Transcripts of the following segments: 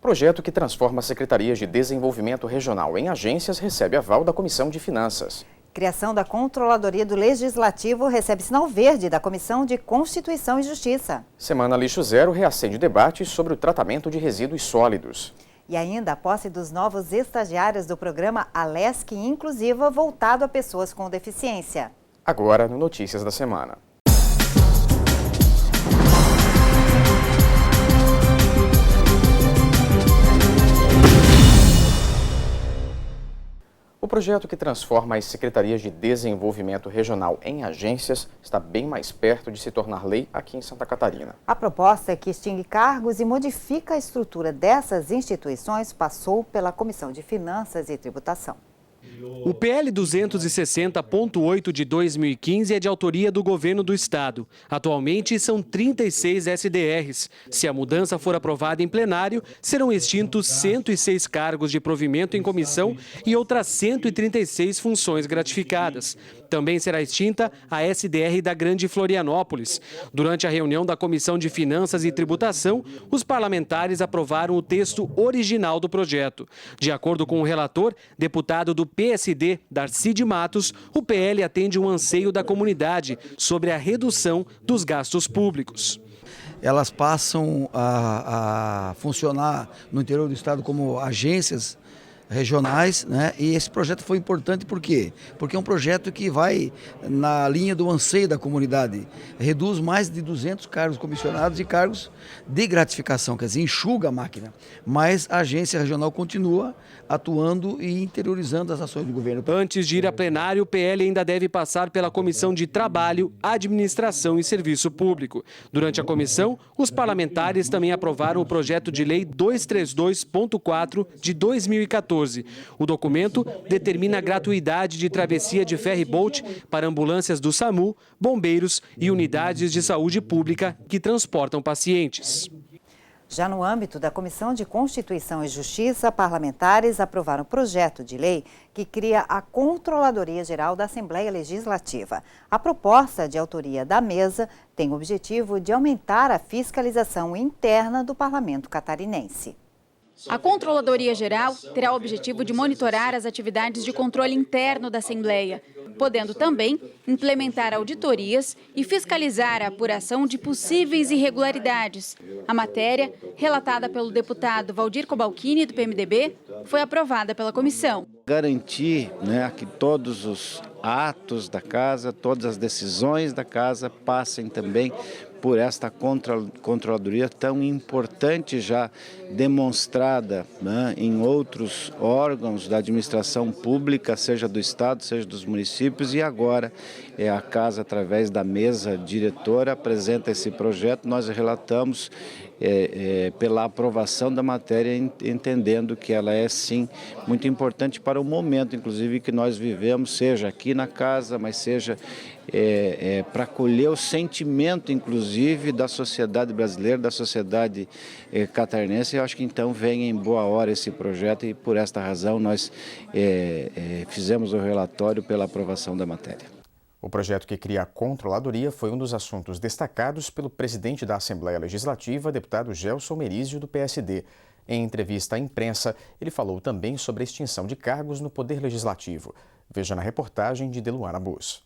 Projeto que transforma as secretarias de desenvolvimento regional em agências recebe aval da Comissão de Finanças. Criação da Controladoria do Legislativo recebe sinal verde da Comissão de Constituição e Justiça. Semana Lixo Zero reacende o debate sobre o tratamento de resíduos sólidos. E ainda a posse dos novos estagiários do programa Alesc Inclusiva voltado a pessoas com deficiência. Agora no Notícias da Semana. O projeto que transforma as secretarias de desenvolvimento regional em agências está bem mais perto de se tornar lei aqui em Santa Catarina. A proposta é que extingue cargos e modifica a estrutura dessas instituições passou pela Comissão de Finanças e Tributação. O PL 260.8 de 2015 é de autoria do governo do estado. Atualmente são 36 SDRs. Se a mudança for aprovada em plenário, serão extintos 106 cargos de provimento em comissão e outras 136 funções gratificadas. Também será extinta a SDR da Grande Florianópolis. Durante a reunião da Comissão de Finanças e Tributação, os parlamentares aprovaram o texto original do projeto. De acordo com o relator, deputado do PSD, Darcy de Matos, o PL atende um anseio da comunidade sobre a redução dos gastos públicos. Elas passam a funcionar no interior do estado como agências regionais, né? E esse projeto foi importante por quê? Porque é um projeto que vai na linha do anseio da comunidade, reduz mais de 200 cargos comissionados e cargos de gratificação, quer dizer, enxuga a máquina, mas a agência regional continua atuando e interiorizando as ações do governo. Antes de ir a plenário, o PL ainda deve passar pela Comissão de Trabalho, Administração e Serviço Público. Durante a comissão, os parlamentares também aprovaram o projeto de lei 232.4 de 2014. O documento determina a gratuidade de travessia de ferry-boat para ambulâncias do SAMU, bombeiros e unidades de saúde pública que transportam pacientes. Já no âmbito da Comissão de Constituição e Justiça, parlamentares aprovaram um projeto de lei que cria a Controladoria Geral da Assembleia Legislativa. A proposta, de autoria da mesa, tem o objetivo de aumentar a fiscalização interna do Parlamento catarinense. A Controladoria Geral terá o objetivo de monitorar as atividades de controle interno da Assembleia, podendo também implementar auditorias e fiscalizar a apuração de possíveis irregularidades. A matéria, relatada pelo deputado Valdir Cobalcini, do PMDB, foi aprovada pela comissão. Garantir, que todos os atos da casa, todas as decisões da casa passem também por esta controladoria tão importante, já demonstrada em outros órgãos da administração pública, seja do Estado, seja dos municípios, e agora a casa, através da mesa diretora, apresenta esse projeto. Nós relatamos pela aprovação da matéria, entendendo que ela é, sim, muito importante para o momento, inclusive, que nós vivemos, seja aqui na casa, mas seja para colher o sentimento, inclusive, da sociedade brasileira, da sociedade catarinense. Eu acho que, então, vem em boa hora esse projeto e, por esta razão, nós fizemos o relatório pela aprovação da matéria. O projeto que cria a Controladoria foi um dos assuntos destacados pelo presidente da Assembleia Legislativa, deputado Gelson Merizio, do PSD. Em entrevista à imprensa, ele falou também sobre a extinção de cargos no Poder Legislativo. Veja na reportagem de Deluana Bus.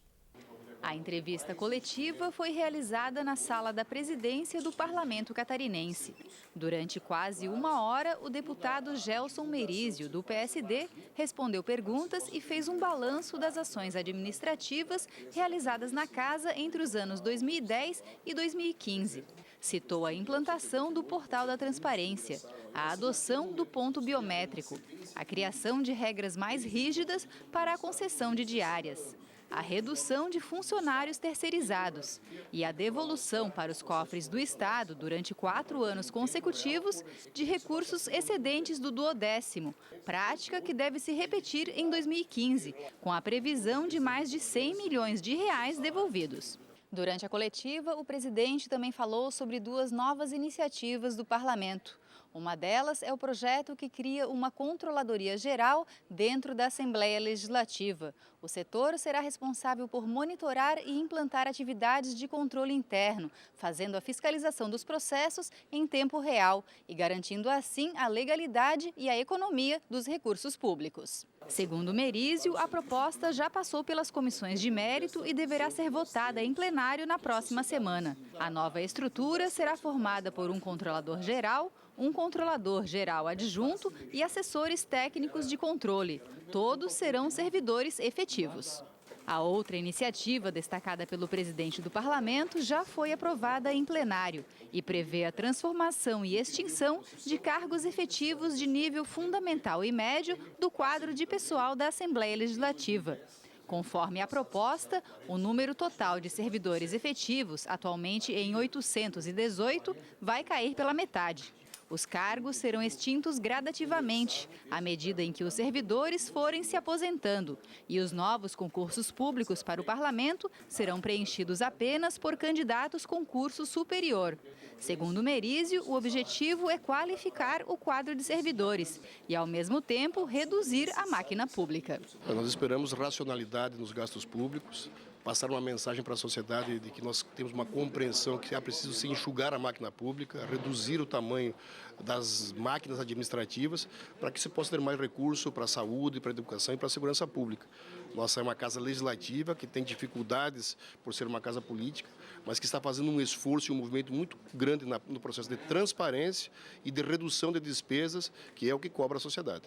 A entrevista coletiva foi realizada na sala da presidência do Parlamento catarinense. Durante quase uma hora, o deputado Gelson Merizio, do PSD, respondeu perguntas e fez um balanço das ações administrativas realizadas na casa entre os anos 2010 e 2015. Citou a implantação do Portal da Transparência, a adoção do ponto biométrico, a criação de regras mais rígidas para a concessão de diárias, a redução de funcionários terceirizados e a devolução para os cofres do Estado, durante 4 anos consecutivos, de recursos excedentes do 12º, prática que deve se repetir em 2015, com a previsão de mais de 100 milhões de reais devolvidos. Durante a coletiva, o presidente também falou sobre 2 novas iniciativas do Parlamento. Uma delas é o projeto que cria uma controladoria geral dentro da Assembleia Legislativa. O setor será responsável por monitorar e implantar atividades de controle interno, fazendo a fiscalização dos processos em tempo real e garantindo assim a legalidade e a economia dos recursos públicos. Segundo Merizio, a proposta já passou pelas comissões de mérito e deverá ser votada em plenário na próxima semana. A nova estrutura será formada por um controlador geral, um controlador geral adjunto e assessores técnicos de controle. Todos serão servidores efetivos. A outra iniciativa, destacada pelo presidente do Parlamento, já foi aprovada em plenário e prevê a transformação e extinção de cargos efetivos de nível fundamental e médio do quadro de pessoal da Assembleia Legislativa. Conforme a proposta, o número total de servidores efetivos, atualmente em 818, vai cair pela metade. Os cargos serão extintos gradativamente, à medida em que os servidores forem se aposentando, e os novos concursos públicos para o Parlamento serão preenchidos apenas por candidatos com curso superior. Segundo Merizio, o objetivo é qualificar o quadro de servidores e, ao mesmo tempo, reduzir a máquina pública. Nós esperamos racionalidade nos gastos públicos, passar uma mensagem para a sociedade de que nós temos uma compreensão que é preciso se enxugar a máquina pública, reduzir o tamanho das máquinas administrativas para que se possa ter mais recurso para a saúde, para a educação e para a segurança pública. Nossa é uma casa legislativa que tem dificuldades por ser uma casa política, mas que está fazendo um esforço e um movimento muito grande no processo de transparência e de redução de despesas, que é o que cobra a sociedade.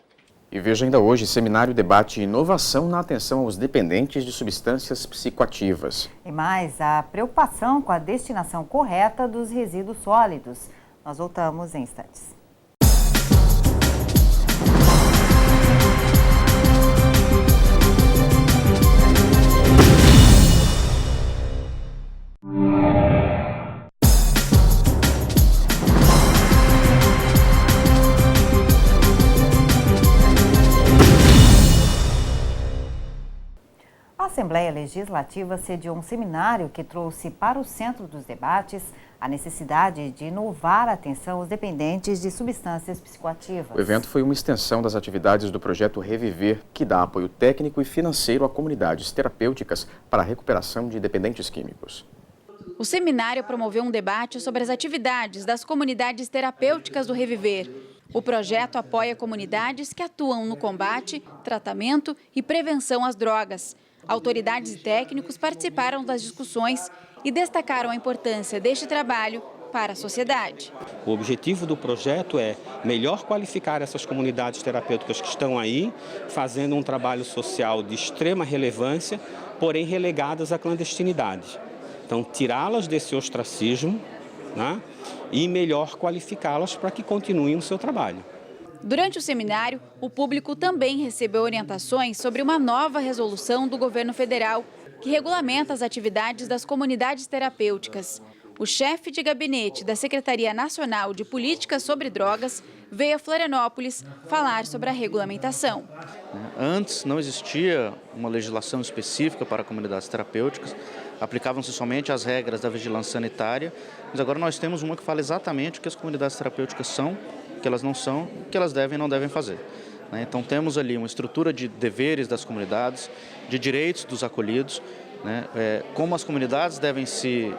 E veja ainda hoje, seminário debate inovação na atenção aos dependentes de substâncias psicoativas. E mais, a preocupação com a destinação correta dos resíduos sólidos. Nós voltamos em instantes. A Assembleia Legislativa sediou um seminário que trouxe para o centro dos debates a necessidade de inovar a atenção aos dependentes de substâncias psicoativas. O evento foi uma extensão das atividades do projeto Reviver, que dá apoio técnico e financeiro a comunidades terapêuticas para a recuperação de dependentes químicos. O seminário promoveu um debate sobre as atividades das comunidades terapêuticas do Reviver. O projeto apoia comunidades que atuam no combate, tratamento e prevenção às drogas. Autoridades e técnicos participaram das discussões e destacaram a importância deste trabalho para a sociedade. O objetivo do projeto é melhor qualificar essas comunidades terapêuticas que estão aí, fazendo um trabalho social de extrema relevância, porém relegadas à clandestinidade. Então, tirá-las desse ostracismo, né, e melhor qualificá-las para que continuem o seu trabalho. Durante o seminário, o público também recebeu orientações sobre uma nova resolução do governo federal que regulamenta as atividades das comunidades terapêuticas. O chefe de gabinete da Secretaria Nacional de Políticas sobre Drogas veio a Florianópolis falar sobre a regulamentação. Antes não existia uma legislação específica para comunidades terapêuticas, aplicavam-se somente as regras da vigilância sanitária, mas agora nós temos uma que fala exatamente o que as comunidades terapêuticas são, o que elas não são, o que elas devem e não devem fazer. Então temos ali uma estrutura de deveres das comunidades, de direitos dos acolhidos, como as comunidades devem se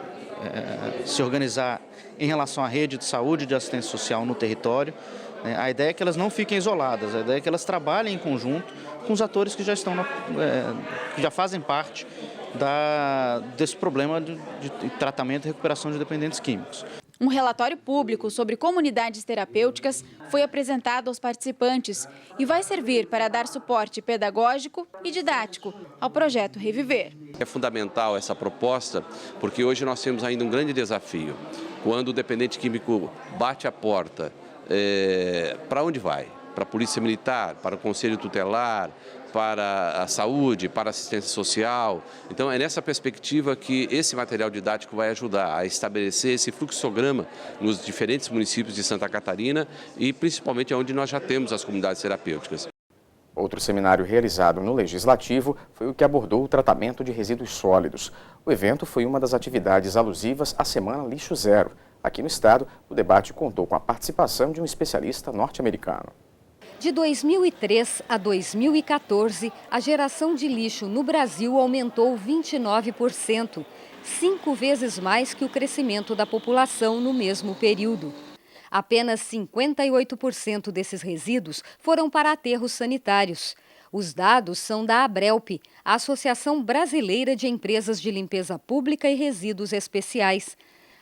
organizar em relação à rede de saúde e de assistência social no território. A ideia é que elas não fiquem isoladas, a ideia é que elas trabalhem em conjunto com os atores que já estão, que já fazem parte desse problema de tratamento e recuperação de dependentes químicos. Um relatório público sobre comunidades terapêuticas foi apresentado aos participantes e vai servir para dar suporte pedagógico e didático ao projeto Reviver. É fundamental essa proposta porque hoje nós temos ainda um grande desafio. Quando o dependente químico bate a porta, para onde vai? Para a Polícia Militar, para o Conselho Tutelar, para a saúde, para a assistência social. Então é nessa perspectiva que esse material didático vai ajudar a estabelecer esse fluxograma nos diferentes municípios de Santa Catarina e principalmente onde nós já temos as comunidades terapêuticas. Outro seminário realizado no Legislativo foi o que abordou o tratamento de resíduos sólidos. O evento foi uma das atividades alusivas à Semana Lixo Zero. Aqui no estado, o debate contou com a participação de um especialista norte-americano. De 2003 a 2014, a geração de lixo no Brasil aumentou 29%, 5 vezes mais que o crescimento da população no mesmo período. Apenas 58% desses resíduos foram para aterros sanitários. Os dados são da Abrelp, a Associação Brasileira de Empresas de Limpeza Pública e Resíduos Especiais.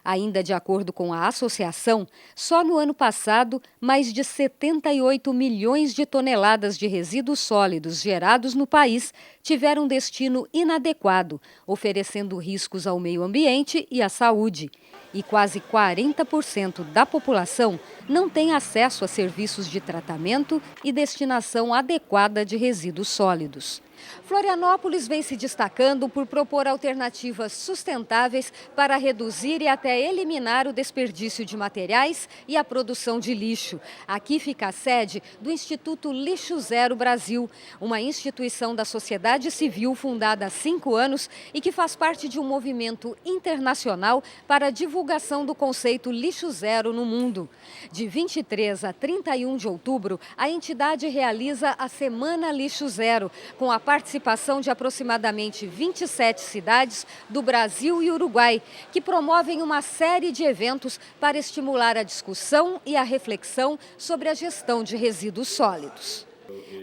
Ainda de acordo com a associação, só no ano passado, mais de 78 milhões de toneladas de resíduos sólidos gerados no país tiveram destino inadequado, oferecendo riscos ao meio ambiente e à saúde. E quase 40% da população não tem acesso a serviços de tratamento e destinação adequada de resíduos sólidos. Florianópolis vem se destacando por propor alternativas sustentáveis para reduzir e até eliminar o desperdício de materiais e a produção de lixo. Aqui fica a sede do Instituto Lixo Zero Brasil, uma instituição da sociedade civil fundada há 5 anos e que faz parte de um movimento internacional para a divulgação do conceito lixo zero no mundo. De 23 a 31 de outubro, a entidade realiza a Semana Lixo Zero, com a participação de aproximadamente 27 cidades do Brasil e Uruguai, que promovem uma série de eventos para estimular a discussão e a reflexão sobre a gestão de resíduos sólidos.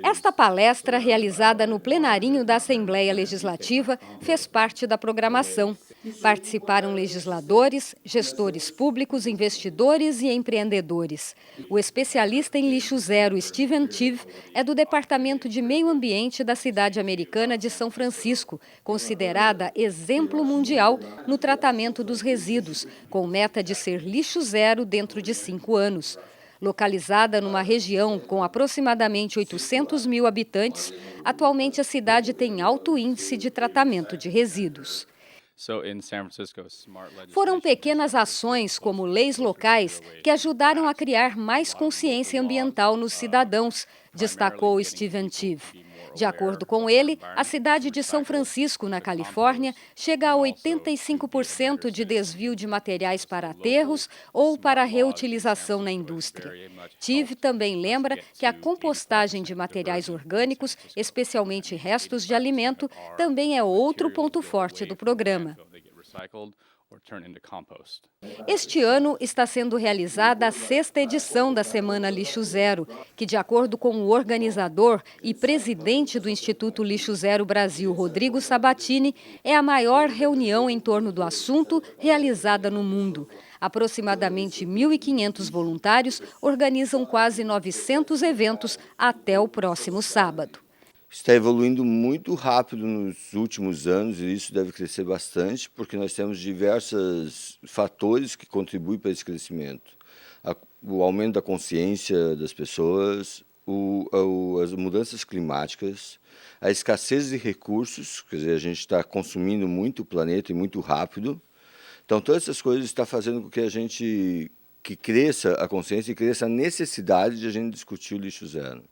Esta palestra, realizada no plenarinho da Assembleia Legislativa, fez parte da programação. Participaram legisladores, gestores públicos, investidores e empreendedores. O especialista em lixo zero, Steven Tive, é do Departamento de Meio Ambiente da cidade americana de São Francisco, considerada exemplo mundial no tratamento dos resíduos, com meta de ser lixo zero dentro de 5 anos. Localizada numa região com aproximadamente 800 mil habitantes, atualmente a cidade tem alto índice de tratamento de resíduos. Foram pequenas ações, como leis locais, que ajudaram a criar mais consciência ambiental nos cidadãos, destacou Steven Tive. De acordo com ele, a cidade de São Francisco, na Califórnia, chega a 85% de desvio de materiais para aterros ou para reutilização na indústria. Tive também lembra que a compostagem de materiais orgânicos, especialmente restos de alimento, também é outro ponto forte do programa. Este ano está sendo realizada a 6ª edição da Semana Lixo Zero, que, de acordo com o organizador e presidente do Instituto Lixo Zero Brasil, Rodrigo Sabatini, é a maior reunião em torno do assunto realizada no mundo. Aproximadamente 1.500 voluntários organizam quase 900 eventos até o próximo sábado. Está evoluindo muito rápido nos últimos anos e isso deve crescer bastante, porque nós temos diversos fatores que contribuem para esse crescimento. O aumento da consciência das pessoas, as mudanças climáticas, a escassez de recursos, quer dizer, a gente está consumindo muito o planeta e muito rápido. Então, todas essas coisas estão fazendo com que cresça a consciência e cresça a necessidade de a gente discutir o lixo zero.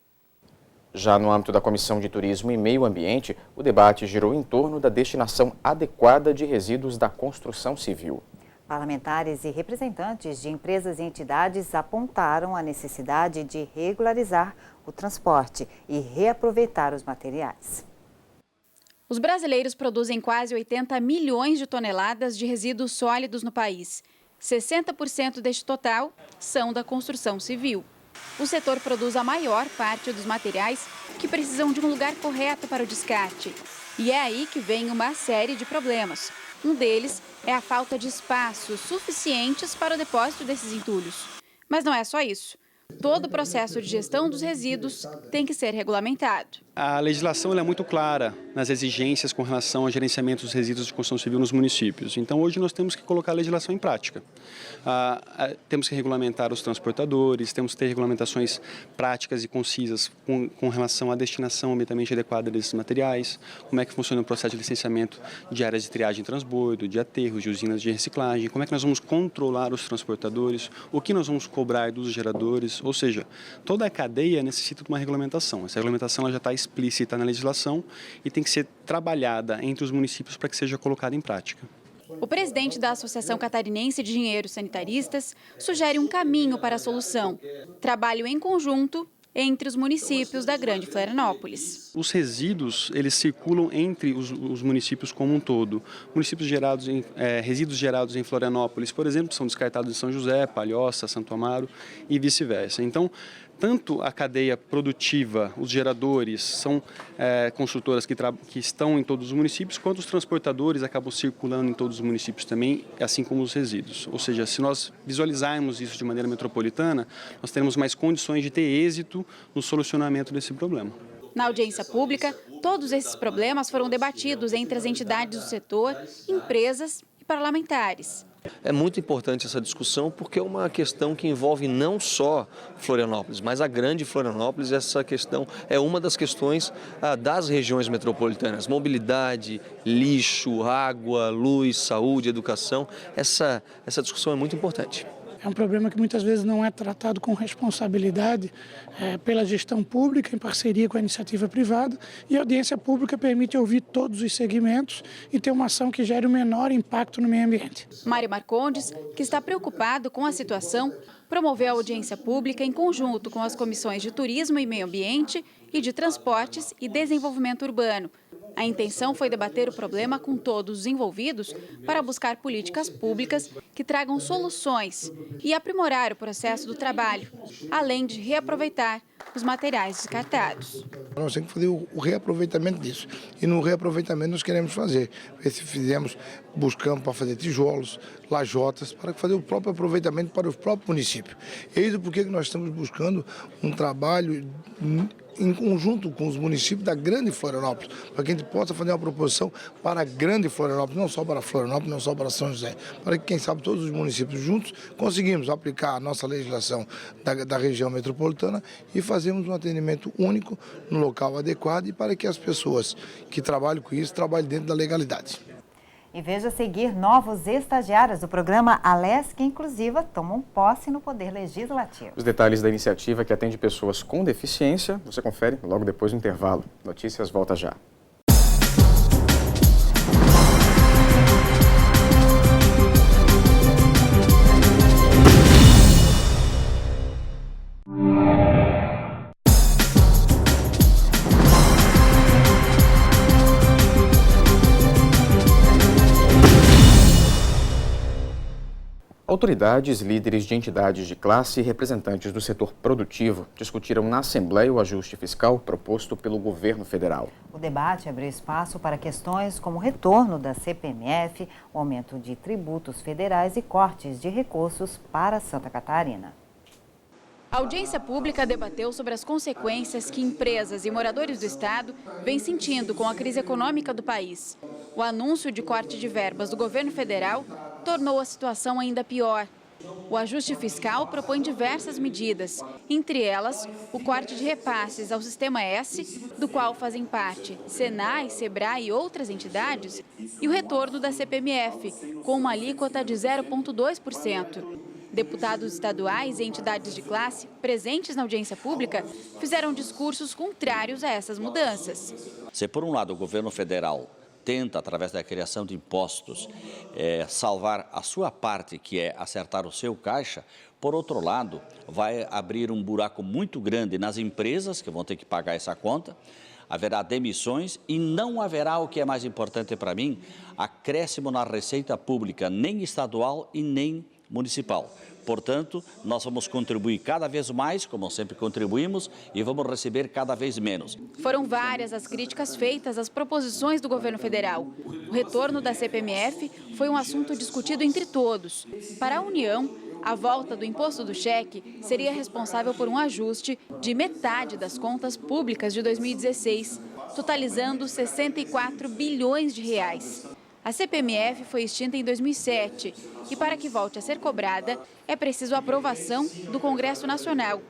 Já no âmbito da Comissão de Turismo e Meio Ambiente, o debate girou em torno da destinação adequada de resíduos da construção civil. Parlamentares e representantes de empresas e entidades apontaram a necessidade de regularizar o transporte e reaproveitar os materiais. Os brasileiros produzem quase 80 milhões de toneladas de resíduos sólidos no país. 60% deste total são da construção civil. O setor produz a maior parte dos materiais que precisam de um lugar correto para o descarte. E é aí que vem uma série de problemas. Um deles é a falta de espaços suficientes para o depósito desses entulhos. Mas não é só isso. Todo o processo de gestão dos resíduos tem que ser regulamentado. A legislação é muito clara nas exigências com relação ao gerenciamento dos resíduos de construção civil nos municípios. Então, hoje nós temos que colocar a legislação em prática. Temos que regulamentar os transportadores, temos que ter regulamentações práticas e concisas com relação à destinação ambientalmente adequada desses materiais, como é que funciona o processo de licenciamento de áreas de triagem e transbordo, de aterros, de usinas de reciclagem, como é que nós vamos controlar os transportadores, o que nós vamos cobrar dos geradores, ou seja, toda a cadeia necessita de uma regulamentação. Essa regulamentação ela já está explícita na legislação e tem que ser trabalhada entre os municípios para que seja colocada em prática. O presidente da Associação Catarinense de Engenheiros Sanitaristas sugere um caminho para a solução: trabalho em conjunto entre os municípios da Grande Florianópolis. Os resíduos, eles circulam entre os municípios como um todo. Resíduos gerados em Florianópolis, por exemplo, são descartados em São José, Palhoça, Santo Amaro e vice-versa. Então, tanto a cadeia produtiva, os geradores, são construtoras que estão em todos os municípios, quanto os transportadores acabam circulando em todos os municípios também, assim como os resíduos. Ou seja, se nós visualizarmos isso de maneira metropolitana, nós teremos mais condições de ter êxito no solucionamento desse problema. Na audiência pública, todos esses problemas foram debatidos entre as entidades do setor, empresas e parlamentares. É muito importante essa discussão porque é uma questão que envolve não só Florianópolis, mas a grande Florianópolis. Essa questão é uma das questões das regiões metropolitanas. Mobilidade, lixo, água, luz, saúde, educação. Essa discussão é muito importante. É um problema que muitas vezes não é tratado com responsabilidade pela gestão pública, em parceria com a iniciativa privada, e a audiência pública permite ouvir todos os segmentos e ter uma ação que gere o menor impacto no meio ambiente. Mário Marcondes, que está preocupado com a situação, promoveu a audiência pública em conjunto com as comissões de Turismo e Meio Ambiente e de Transportes e Desenvolvimento Urbano. A intenção foi debater o problema com todos os envolvidos para buscar políticas públicas que tragam soluções e aprimorar o processo do trabalho, além de reaproveitar os materiais descartados. Nós temos que fazer o reaproveitamento disso. E no reaproveitamento nós queremos fazer. Se buscamos para fazer tijolos, lajotas, para fazer o próprio aproveitamento para o próprio município. Eis o porquê que nós estamos buscando um trabalho em conjunto com os municípios da Grande Florianópolis, para que a gente possa fazer uma proposição para a Grande Florianópolis, não só para Florianópolis, não só para São José, para que, quem sabe, todos os municípios juntos conseguimos aplicar a nossa legislação da região metropolitana e fazermos um atendimento único no local adequado e para que as pessoas que trabalham com isso trabalhem dentro da legalidade. E veja a seguir, novos estagiários do programa Alesc Inclusiva tomam posse no Poder Legislativo. Os detalhes da iniciativa que atende pessoas com deficiência, você confere logo depois do intervalo. Notícias volta já. Autoridades, líderes de entidades de classe e representantes do setor produtivo discutiram na Assembleia o ajuste fiscal proposto pelo governo federal. O debate abriu espaço para questões como o retorno da CPMF, o aumento de tributos federais e cortes de recursos para Santa Catarina. A audiência pública debateu sobre as consequências que empresas e moradores do estado vêm sentindo com a crise econômica do país. O anúncio de corte de verbas do governo federal tornou a situação ainda pior. O ajuste fiscal propõe diversas medidas, entre elas o corte de repasses ao Sistema S, do qual fazem parte Senai, Sebrae e outras entidades, e o retorno da CPMF, com uma alíquota de 0,2%. Deputados estaduais e entidades de classe presentes na audiência pública fizeram discursos contrários a essas mudanças. Se, por um lado, o governo federal tenta, através da criação de impostos, salvar a sua parte, que é acertar o seu caixa, por outro lado, vai abrir um buraco muito grande nas empresas que vão ter que pagar essa conta, haverá demissões e não haverá, o que é mais importante para mim, acréscimo na receita pública, nem estadual e nem municipal. Portanto, nós vamos contribuir cada vez mais, como sempre contribuímos, e vamos receber cada vez menos. Foram várias as críticas feitas às proposições do governo federal. O retorno da CPMF foi um assunto discutido entre todos. Para a União, a volta do imposto do cheque seria responsável por um ajuste de metade das contas públicas de 2016, totalizando 64 bilhões de reais. A CPMF foi extinta em 2007 e, para que volte a ser cobrada, é preciso a aprovação do Congresso Nacional.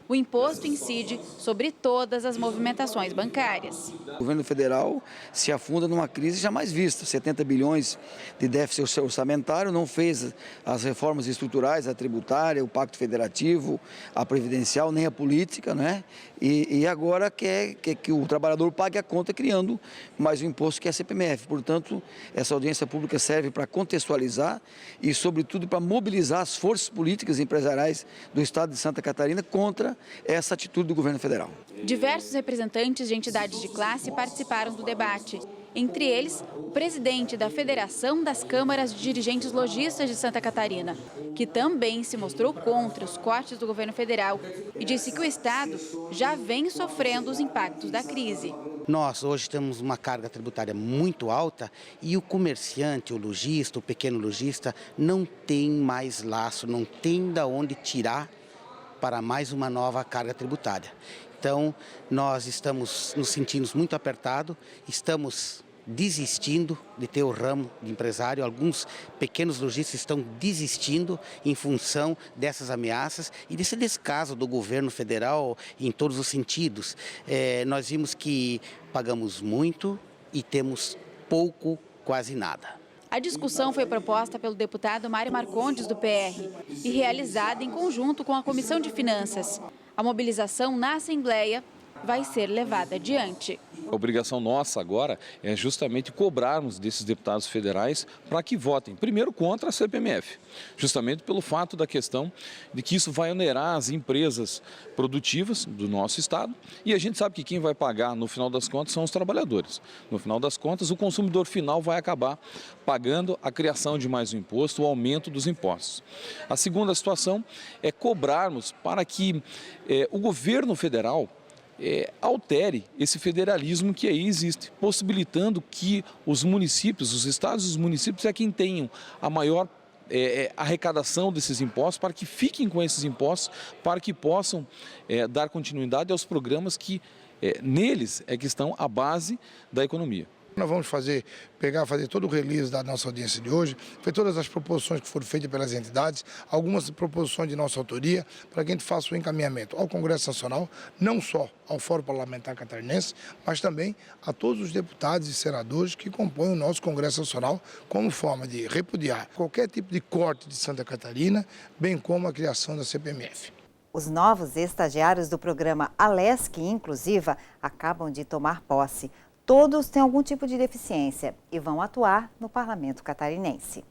O imposto incide sobre todas as movimentações bancárias. O governo federal se afunda numa crise jamais vista. 70 bilhões de déficit orçamentário, não fez as reformas estruturais, a tributária, o pacto federativo, a previdencial, nem a política, né? E agora quer que o trabalhador pague a conta criando mais um imposto que é a CPMF. Portanto, essa audiência pública serve para contextualizar e, sobretudo, para mobilizar as forças políticas e empresariais do estado de Santa Catarina contra essa atitude do governo federal. Diversos representantes de entidades de classe participaram do debate. Entre eles, o presidente da Federação das Câmaras de Dirigentes Lojistas de Santa Catarina, que também se mostrou contra os cortes do governo federal e disse que o estado já vem sofrendo os impactos da crise. Nós hoje temos uma carga tributária muito alta e o comerciante, o lojista, o pequeno lojista não tem mais laço, não tem de onde tirar para mais uma nova carga tributária. Então, nós estamos nos sentindo muito apertados, estamos desistindo de ter o ramo de empresário. Alguns pequenos lojistas estão desistindo em função dessas ameaças e desse descaso do governo federal em todos os sentidos. Nós vimos que pagamos muito e temos pouco, quase nada. A discussão foi proposta pelo deputado Mário Marcondes, do PR, e realizada em conjunto com a Comissão de Finanças. A mobilização na Assembleia vai ser levada adiante. A obrigação nossa agora é justamente cobrarmos desses deputados federais para que votem, primeiro, contra a CPMF, justamente pelo fato da questão de que isso vai onerar as empresas produtivas do nosso estado e a gente sabe que quem vai pagar, no final das contas, são os trabalhadores. No final das contas, o consumidor final vai acabar pagando a criação de mais um imposto, o aumento dos impostos. A segunda situação é cobrarmos para que o governo federal altere esse federalismo que aí existe, possibilitando que os municípios, os estados e os municípios é quem tenham a maior arrecadação desses impostos, para que fiquem com esses impostos, para que possam dar continuidade aos programas que neles é que estão a base da economia. Nós vamos fazer todo o release da nossa audiência de hoje, foi todas as proposições que foram feitas pelas entidades, algumas proposições de nossa autoria, para que a gente faça o encaminhamento ao Congresso Nacional, não só ao Fórum Parlamentar Catarinense, mas também a todos os deputados e senadores que compõem o nosso Congresso Nacional, como forma de repudiar qualquer tipo de corte de Santa Catarina, bem como a criação da CPMF. Os novos estagiários do programa Alesc Inclusiva acabam de tomar posse. Todos têm algum tipo de deficiência e vão atuar no Parlamento Catarinense.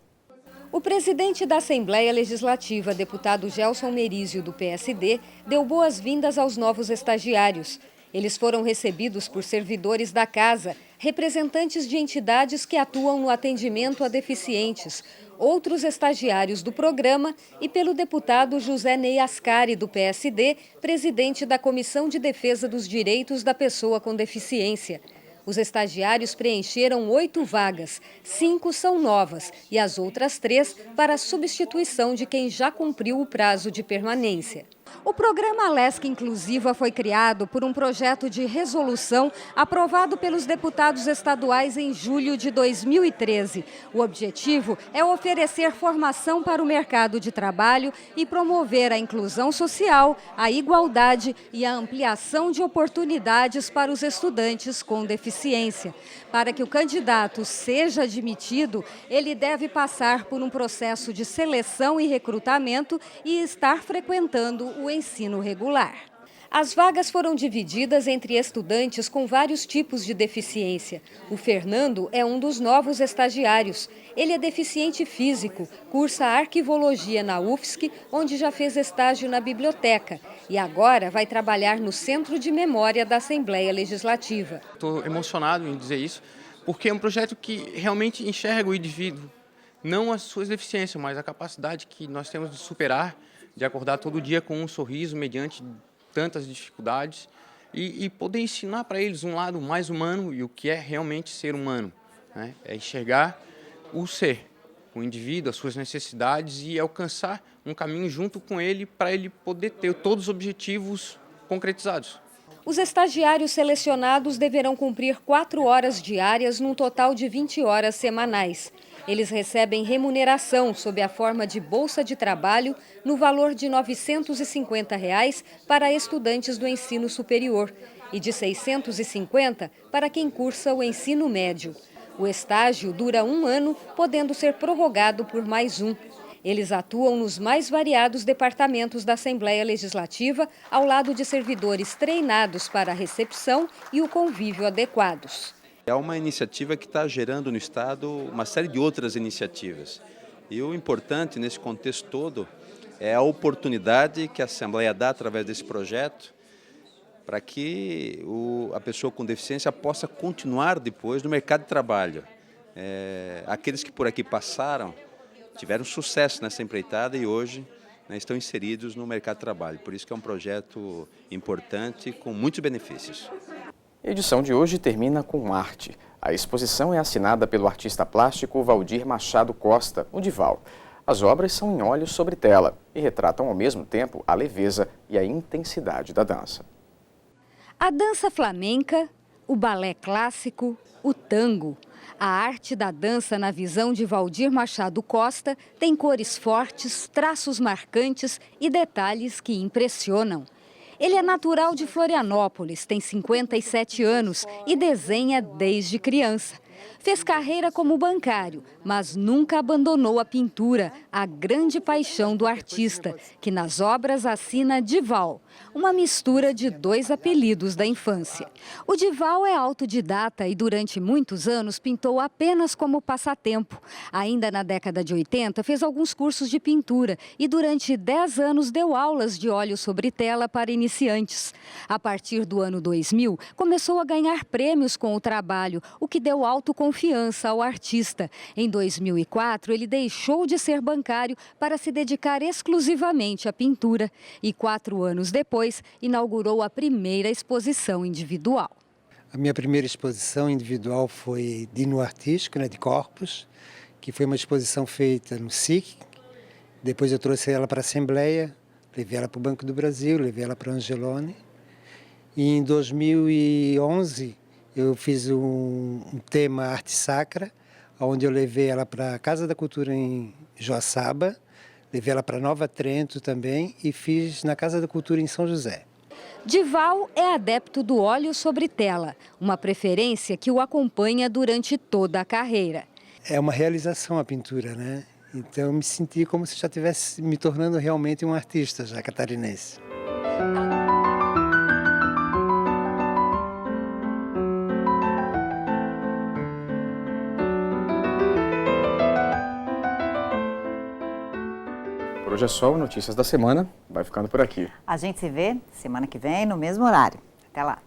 O presidente da Assembleia Legislativa, deputado Gelson Merizio, do PSD, deu boas-vindas aos novos estagiários. Eles foram recebidos por servidores da casa, representantes de entidades que atuam no atendimento a deficientes, outros estagiários do programa e pelo deputado José Ney Ascari, do PSD, presidente da Comissão de Defesa dos Direitos da Pessoa com Deficiência. Os estagiários preencheram 8 vagas, 5 são novas e as outras 3 para a substituição de quem já cumpriu o prazo de permanência. O programa Alesc Inclusiva foi criado por um projeto de resolução aprovado pelos deputados estaduais em julho de 2013. O objetivo é oferecer formação para o mercado de trabalho e promover a inclusão social, a igualdade e a ampliação de oportunidades para os estudantes com deficiência. Para que o candidato seja admitido, ele deve passar por um processo de seleção e recrutamento e estar frequentando o ensino regular. As vagas foram divididas entre estudantes com vários tipos de deficiência. O Fernando é um dos novos estagiários. Ele é deficiente físico, cursa arquivologia na UFSC, onde já fez estágio na biblioteca. E agora vai trabalhar no Centro de Memória da Assembleia Legislativa. Estou emocionado em dizer isso, porque é um projeto que realmente enxerga o indivíduo, não as suas deficiências, mas a capacidade que nós temos de superar, de acordar todo dia com um sorriso mediante tantas dificuldades e poder ensinar para eles um lado mais humano e o que é realmente ser humano, né? É enxergar o ser, o indivíduo, as suas necessidades e alcançar um caminho junto com ele para ele poder ter todos os objetivos concretizados. Os estagiários selecionados deverão cumprir 4 horas diárias num total de 20 horas semanais. Eles recebem remuneração sob a forma de bolsa de trabalho no valor de R$ 950 para estudantes do ensino superior e de R$ 650 para quem cursa o ensino médio. O estágio dura 1 ano, podendo ser prorrogado por mais 1. Eles atuam nos mais variados departamentos da Assembleia Legislativa, ao lado de servidores treinados para a recepção e o convívio adequados. É uma iniciativa que está gerando no Estado uma série de outras iniciativas. E o importante nesse contexto todo é a oportunidade que a Assembleia dá através desse projeto para que a pessoa com deficiência possa continuar depois no mercado de trabalho. Aqueles que por aqui passaram tiveram sucesso nessa empreitada e hoje estão inseridos no mercado de trabalho. Por isso que é um projeto importante com muitos benefícios. A edição de hoje termina com arte. A exposição é assinada pelo artista plástico Valdir Machado Costa, o Dival. As obras são em óleo sobre tela e retratam ao mesmo tempo a leveza e a intensidade da dança. A dança flamenca, o balé clássico, o tango. A arte da dança, na visão de Valdir Machado Costa, tem cores fortes, traços marcantes e detalhes que impressionam. Ele é natural de Florianópolis, tem 57 anos e desenha desde criança. Fez carreira como bancário, mas nunca abandonou a pintura, a grande paixão do artista, que nas obras assina Dival, uma mistura de 2 apelidos da infância. O Dival é autodidata e durante muitos anos pintou apenas como passatempo. Ainda na década de 80 fez alguns cursos de pintura e durante 10 anos deu aulas de óleo sobre tela para iniciantes. A partir do ano 2000, começou a ganhar prêmios com o trabalho, o que deu autoconfiança ao artista. Em 2004, ele deixou de ser bancário para se dedicar exclusivamente à pintura e 4 anos depois inaugurou a primeira exposição individual. A minha primeira exposição individual foi Dino Artístico, de corpos, que foi uma exposição feita no SIC. Depois eu trouxe ela para a Assembleia, levei ela para o Banco do Brasil, levei ela para o Angeloni. E em 2011 eu fiz um tema Arte Sacra, onde eu levei ela para a Casa da Cultura em Joaçaba, levei ela para Nova Trento também e fiz na Casa da Cultura em São José. Dival é adepto do óleo sobre tela, uma preferência que o acompanha durante toda a carreira. É uma realização a pintura, né? Então eu me senti como se já estivesse me tornando realmente um artista já catarinense. Por hoje é só, Notícias da Semana vai ficando por aqui. A gente se vê semana que vem no mesmo horário. Até lá.